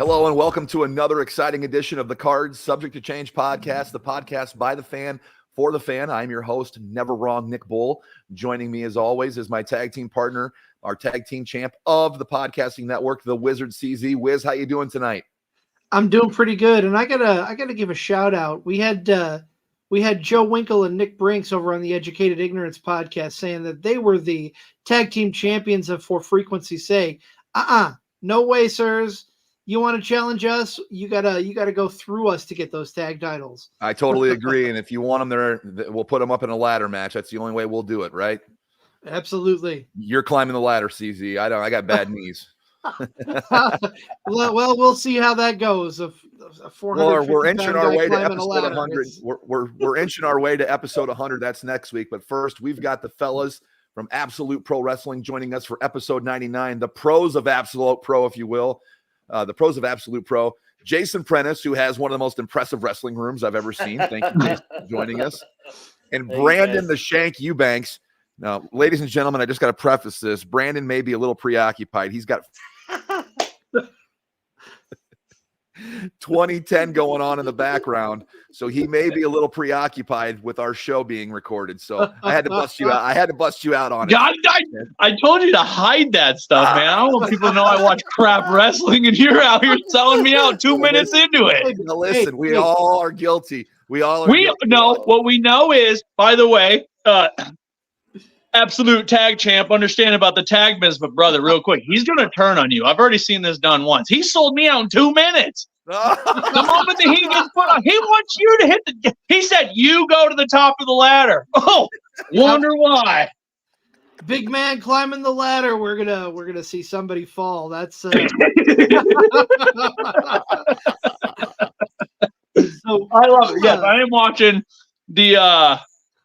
Hello and welcome to another exciting edition of the Cards Subject to Change podcast, the podcast by the fan, for the fan. I'm your host, Never Wrong, Nick Bull. Joining me as always is my tag team partner, our tag team champ of the podcasting network, the Wizard CZ. Wiz, how you doing tonight? I'm doing pretty good, and I gotta give a shout out. We had Joe Winkle and Nick Brinks over on the Educated Ignorance podcast saying that they were the tag team champions of For Frequency's sake. No way, sirs. You want to challenge us? You gotta go through us to get those tag titles. I totally agree. And if you want them there, we'll put them up in a ladder match. That's the only way we'll do it, right? Absolutely. You're climbing the ladder, CZ. I got bad knees. well, we'll see how that goes. We're inching our way to episode 100. We're inching our way to episode 100. That's next week. But first, we've got the fellas from Absolute Pro Wrestling joining us for episode 99. The pros of Absolute Pro, if you will. The pros of Absolute Pro. Jason Prentice, who has one of the most impressive wrestling rooms I've ever seen. Thank you, Jason, for joining us. And Brandon the Shank Eubanks. Now, ladies and gentlemen, I just got to preface this. Brandon may be a little preoccupied. He's got 2010 going on in the background, so he may be a little preoccupied with our show being recorded. So I had to bust you out. I had to bust you out on it. I told you to hide that stuff, man. I don't want people to know I watch crap wrestling, and you're out here selling me out 2 minutes into it. Now listen, we all are guilty. We all are. We know what we know is, by the way, Absolute Tag Champ, understand about the tag business, but brother, real quick, he's going to turn on you. I've already seen this done once. He sold me out in 2 minutes. The moment that he gets put on, he wants you to hit the. He said, "You go to the top of the ladder." Oh, wonder why. Big man climbing the ladder. We're gonna see somebody fall. That's. So I love it. Yes, I am watching the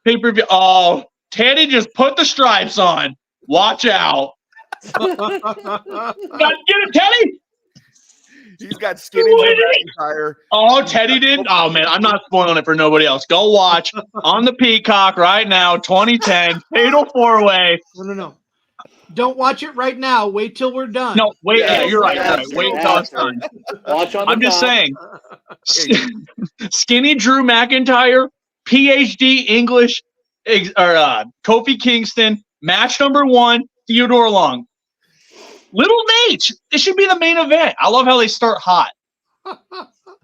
pay-per-view. Oh, Teddy just put the stripes on. Watch out. Gotta get it, Teddy. He's got skinny McIntyre. Oh, Teddy didn't. Oh, man, I'm not spoiling it for nobody else. Go watch on the Peacock right now, 2010, Fatal 4-Way. No. Don't watch it right now. Wait till we're done. No, wait. Yeah, you're right. Wait till it's done. Watch on. I'm just saying. Skinny Drew McIntyre, PhD English, or Kofi Kingston, match number 1, Theodore Long. Little Nate. This should be the main event. I love how they start hot.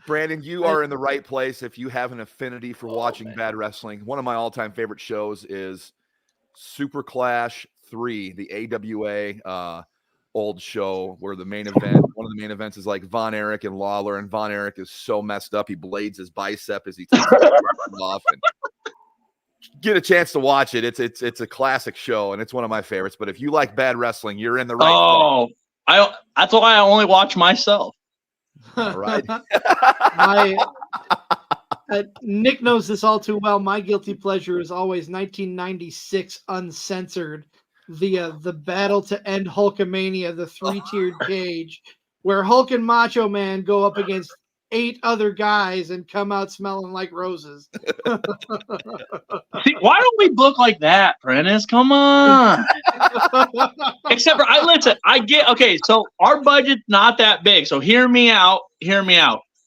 Brandon, you are in the right place if you have an affinity for watching bad wrestling. One of my all-time favorite shows is Super Clash 3, the AWA old show where the main event, one of the main events is like Von Erich and Lawler, and Von Erich is so messed up he blades his bicep as he takes it off. And get a chance to watch it. It's a classic show, and it's one of my favorites. But if you like bad wrestling, you're in the right place. That's why I only watch myself. All right. Nick knows this all too well. My guilty pleasure is always 1996 Uncensored, the battle to end Hulkamania, the 3-tiered cage, where Hulk and Macho Man go up against 8 other guys and come out smelling like roses. See, why don't we book like that, Prentice? Come on. Except for I get okay, so our budget's not that big. So hear me out.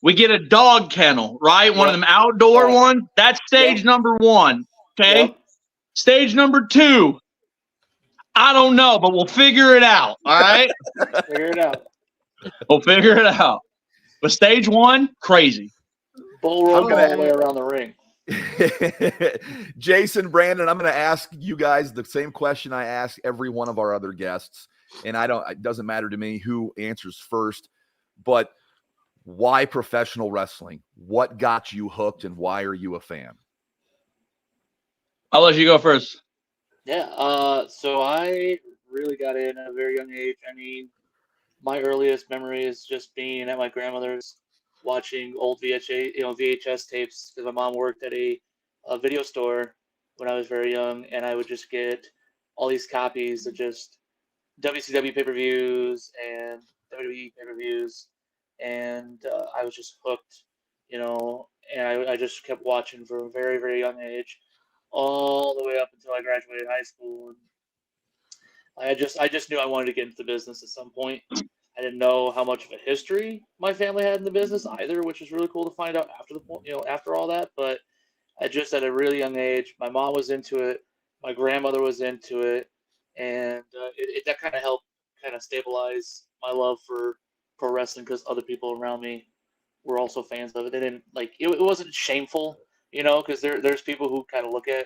We get a dog kennel, right? One of them outdoor ones. That's stage number 1. Okay. Yep. Stage number 2. I don't know, but we'll figure it out. All right. We'll figure it out. But stage 1, crazy. Bull rope all the way around the ring. Jason, Brandon, I'm going to ask you guys the same question I ask every one of our other guests. And it doesn't matter to me who answers first, but why professional wrestling? What got you hooked and why are you a fan? I'll let you go first. Yeah. So I really got in at a very young age. I mean, my earliest memory is just being at my grandmother's, watching old VHS tapes, because my mom worked at a video store when I was very young, and I would just get all these copies of just WCW pay-per-views and WWE pay-per-views, and I was just hooked, and I just kept watching from a very, very young age, all the way up until I graduated high school. And I just knew I wanted to get into the business at some point. I didn't know how much of a history my family had in the business either, which is really cool to find out after after all that. But I just at a really young age, my mom was into it, my grandmother was into it, and that kind of helped kind of stabilize my love for pro wrestling because other people around me were also fans of it. They didn't it wasn't shameful, because there's people who kind of look at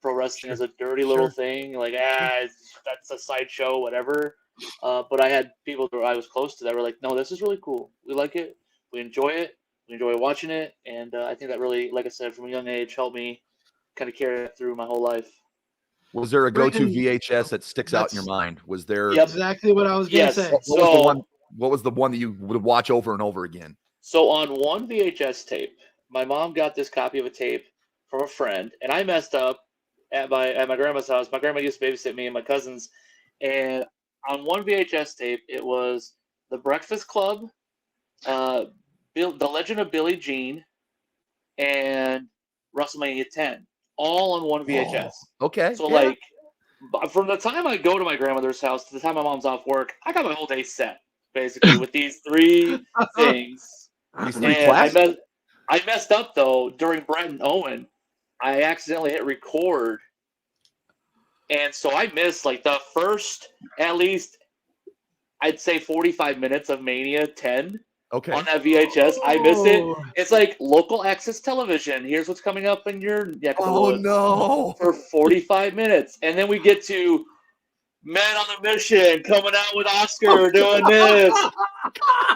pro wrestling as a dirty little thing, like that's a sideshow, whatever. But I had people that I was close to that were like, no, this is really cool. We like it. We enjoy it. We enjoy watching it. And I think that really, like I said, from a young age, helped me kind of carry it through my whole life. Was there a go-to VHS that sticks out in your mind? Was there exactly what I was going to say? What was the one that you would watch over and over again? So on one VHS tape, my mom got this copy of a tape from a friend, and I messed up at my grandma's house. My grandma used to babysit me and my cousins, and on one VHS tape, it was The Breakfast Club, The Legend of Billie Jean, and WrestleMania 10, all on one VHS. Oh, okay. So from the time I go to my grandmother's house to the time my mom's off work, I got my whole day set basically with these three things. These three and I messed up though during Brett and Owen. I accidentally hit record. And so I missed like the first, at least, I'd say 45 minutes of Mania 10 on that VHS. I missed it. It's like local access television. Here's what's coming up in your neck of the woods for 45 minutes. And then we get to Men on the Mission coming out with Oscar doing this.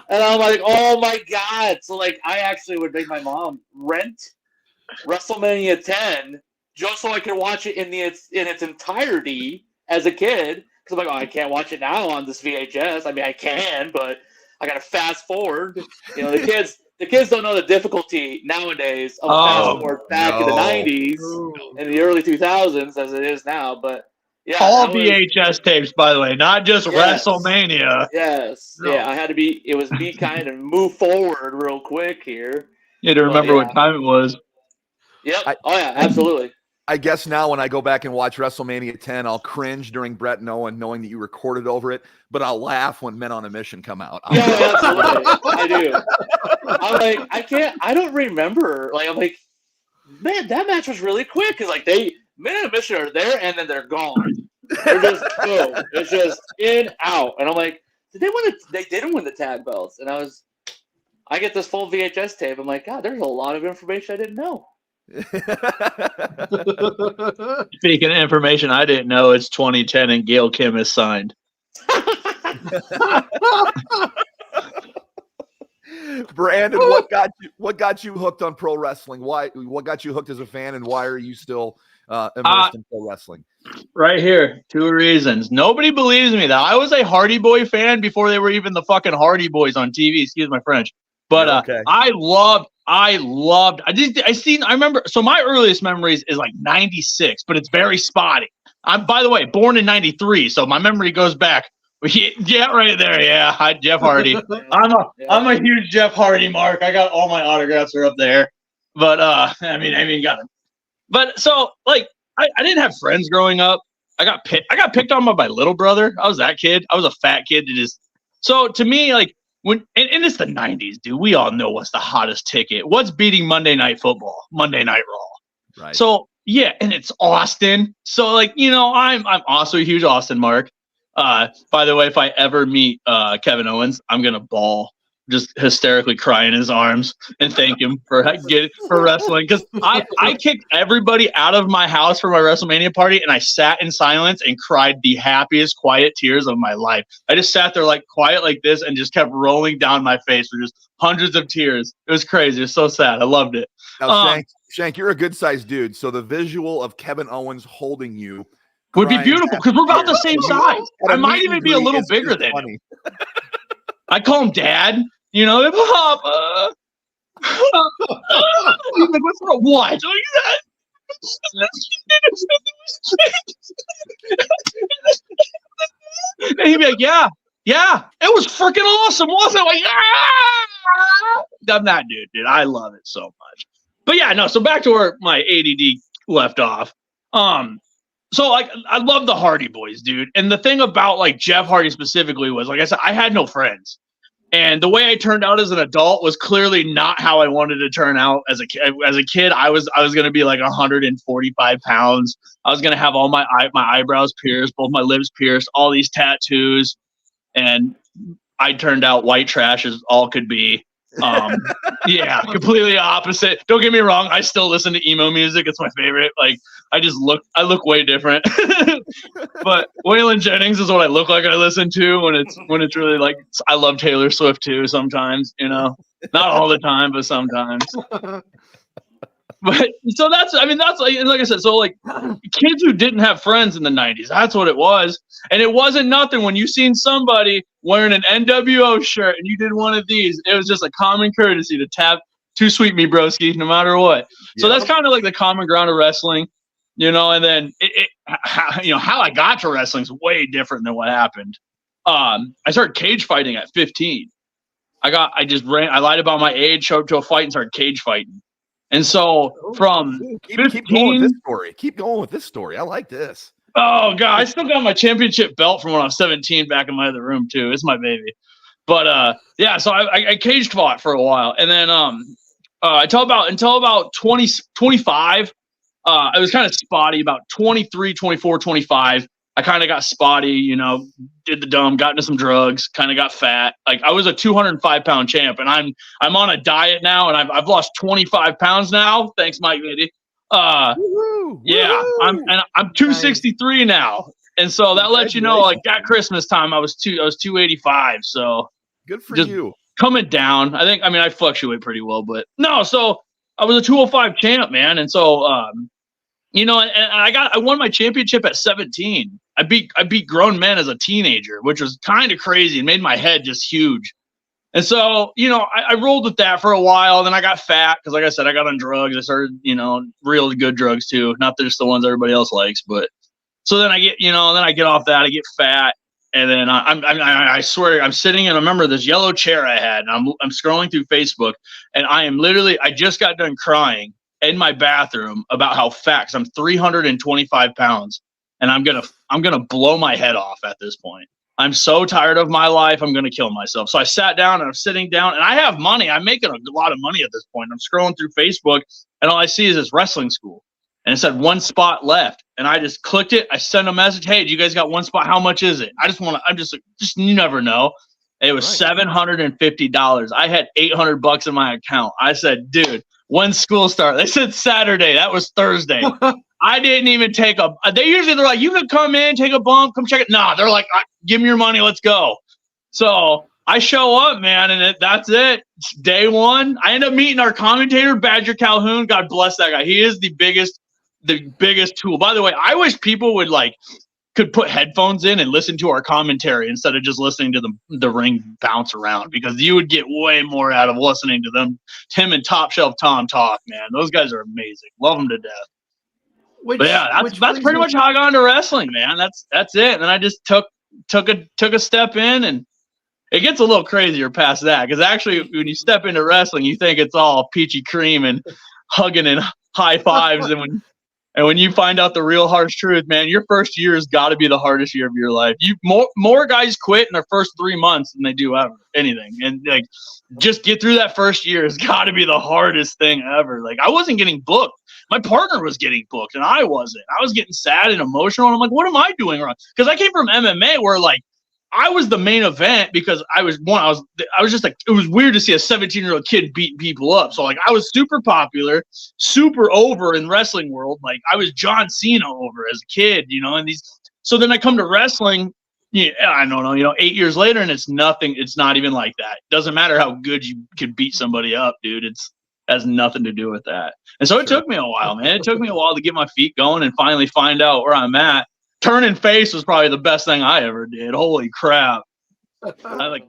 And I'm like, oh my God. So like I actually would make my mom rent WrestleMania 10 just so I could watch it in its entirety as a kid. Because I'm like, I can't watch it now on this VHS. I mean, I can, but I got to fast forward. The kids don't know the difficulty nowadays of fast forward back in the 90s and the early 2000s as it is now. But yeah, all VHS tapes, by the way, not just WrestleMania. Yes, yeah, I had to be. It was me kind of move forward real quick here. You had to remember what time it was. Yep. Absolutely. I guess now when I go back and watch WrestleMania 10, I'll cringe during Brett and Owen knowing that you recorded over it, but I'll laugh when Men on a Mission come out. Yeah, absolutely. I do. I'm like, I don't remember. Like, I'm like, man, that match was really quick. Because, like, Men on a Mission are there, and then they're gone. They're just, boom. It's just in, out. And I'm like, did they win they didn't win the tag belts. And I get this full VHS tape. I'm like, God, there's a lot of information I didn't know. Speaking of information I didn't know, it's 2010 and Gail Kim is signed. Brandon, what got you hooked on pro wrestling? What got you hooked as a fan, and why are you still immersed in pro wrestling? Right here, 2 reasons. Nobody believes me that I was a Hardy Boy fan before they were even the fucking Hardy Boys on TV. Excuse my French. But I remember, so my earliest memories is like 96, but it's very spotty. I'm, by the way, born in 93, so my memory goes back. Yeah, right there. Yeah, hi, Jeff Hardy. I'm a huge Jeff Hardy mark. I got all my autographs are up there. But I mean, got them. But so like, I didn't have friends growing up. I got picked on by my little brother. I was that kid. I was a fat kid so to me, like, and it's the 90s, dude. We all know what's the hottest ticket. What's beating Monday Night Football? Monday Night Raw. Right. So yeah, and it's Austin. So like, I'm also a huge Austin mark. By the way, if I ever meet Kevin Owens, I'm gonna bawl, just hysterically cry in his arms and thank him for wrestling. Because I kicked everybody out of my house for my WrestleMania party, and I sat in silence and cried the happiest quiet tears of my life. I just sat there like quiet like this and just kept rolling down my face with just hundreds of tears. It was crazy. It was so sad. I loved it. Now, Shank, you're a good sized dude, so the visual of Kevin Owens holding you would be beautiful because we're about the same size. I might even be a little bigger than him. I call him Dad. Papa. He's like, what's wrong? What? And he'd be like, yeah, it was freaking awesome, wasn't it? Like, I'm that dude. I love it so much. But yeah, no. So back to where my ADD left off. So like I love the Hardy Boys, dude. And the thing about like Jeff Hardy specifically was, like I said, I had no friends. And the way I turned out as an adult was clearly not how I wanted to turn out as a kid. As a kid, I was going to be like 145 pounds. I was going to have all my eyebrows pierced, both my lips pierced, all these tattoos, and I turned out white trash as all could be. Yeah, completely opposite. Don't get me wrong, I still listen to emo music. It's my favorite. Like I look way different. But Waylon Jennings is what I look like I listen to when it's really like, I love Taylor Swift too sometimes, not all the time, but sometimes. But so that's like I said, so like kids who didn't have friends in the 90s, that's what it was. And it wasn't nothing when you seen somebody wearing an NWO shirt and you did one of these. It was just a common courtesy to tap "Too Sweet Me Broski" no matter what. So that's kind of like the common ground of wrestling, and then how I got to wrestling is way different than what happened. I started cage fighting at 15. I lied about my age, showed up to a fight and started cage fighting. And so from 15, keep going with this story. Keep going with this story. I like this. Oh God, I still got my championship belt from when I was 17 back in my other room too. It's my baby. But yeah, so I cage fought for a while, and then until about 20, 25, I was kind of spotty. About 23, 24, 25, I kind of got spotty, did the dumb, got into some drugs, kind of got fat. Like I was a 205-pound champ, and I'm on a diet now, and I've lost 25 pounds now. Thanks, Mike Vitti. Yeah, I'm 263 now, and so that lets you know, like at Christmas time, I was 285. So good for just you. Coming down. I fluctuate pretty well, but no. So I was a 205 champ, man, and so and I won my championship at 17. I beat grown men as a teenager, which was kind of crazy and made my head just huge. And so, I rolled with that for a while. Then I got fat because, like I said, I got on drugs. I started, really good drugs too, not just the ones everybody else likes. But so then I get, then I get off that. I get fat, and then I swear I'm sitting in. I remember this yellow chair I had, and I'm scrolling through Facebook, and I just got done crying in my bathroom about how fat, 'cause I'm 325 pounds, and I'm gonna blow my head off at this point. I'm so tired of my life. I'm going to kill myself. So I sat down, and I'm sitting down, and I have money. I'm making a lot of money at this point. I'm scrolling through Facebook, and all I see is this wrestling school, and it said 1 spot left. And I just clicked it. I sent a message. Hey, do you guys got 1 spot? How much is it? You never know. It was $750. I had $800 in my account. I said, dude, when school start? They said Saturday. That was Thursday. I didn't even take they're like, you could come in, take a bump, come check it. Nah, they're like, give me your money, let's go. So I show up, man, and that's it. It's day one. I end up meeting our commentator, Badger Calhoun. God bless that guy. He is the biggest tool. By the way, I wish people could put headphones in and listen to our commentary instead of just listening to the ring bounce around, because you would get way more out of listening to him and Top Shelf Tom talk, man. Those guys are amazing. Love them to death. But yeah, that's pretty much how I got into wrestling, man. That's it. And then I just took a step in, and it gets a little crazier past that, because actually when you step into wrestling, you think it's all peachy cream and hugging and high fives, and when you find out the real harsh truth, man, your first year has got to be the hardest year of your life. More guys quit in their first 3 months than they do ever anything, and just get through that first year has got to be the hardest thing ever. I wasn't getting booked. My partner was getting booked, and I wasn't. I was getting sad and emotional, and I'm like, what am I doing wrong? Because I came from MMA where I was the main event, because I was just it was weird to see a 17-year-old kid beating people up. So I was super popular, super over in wrestling world. I was John Cena over as a kid, and so then I come to wrestling, I don't know, 8 years later, and it's nothing. It's not even like that. It doesn't matter how good you could beat somebody up, dude. Has nothing to do with that. And so it took me a while, man. It took me a while to get my feet going and finally find out where I'm at. Turning face was probably the best thing I ever did. Holy crap. I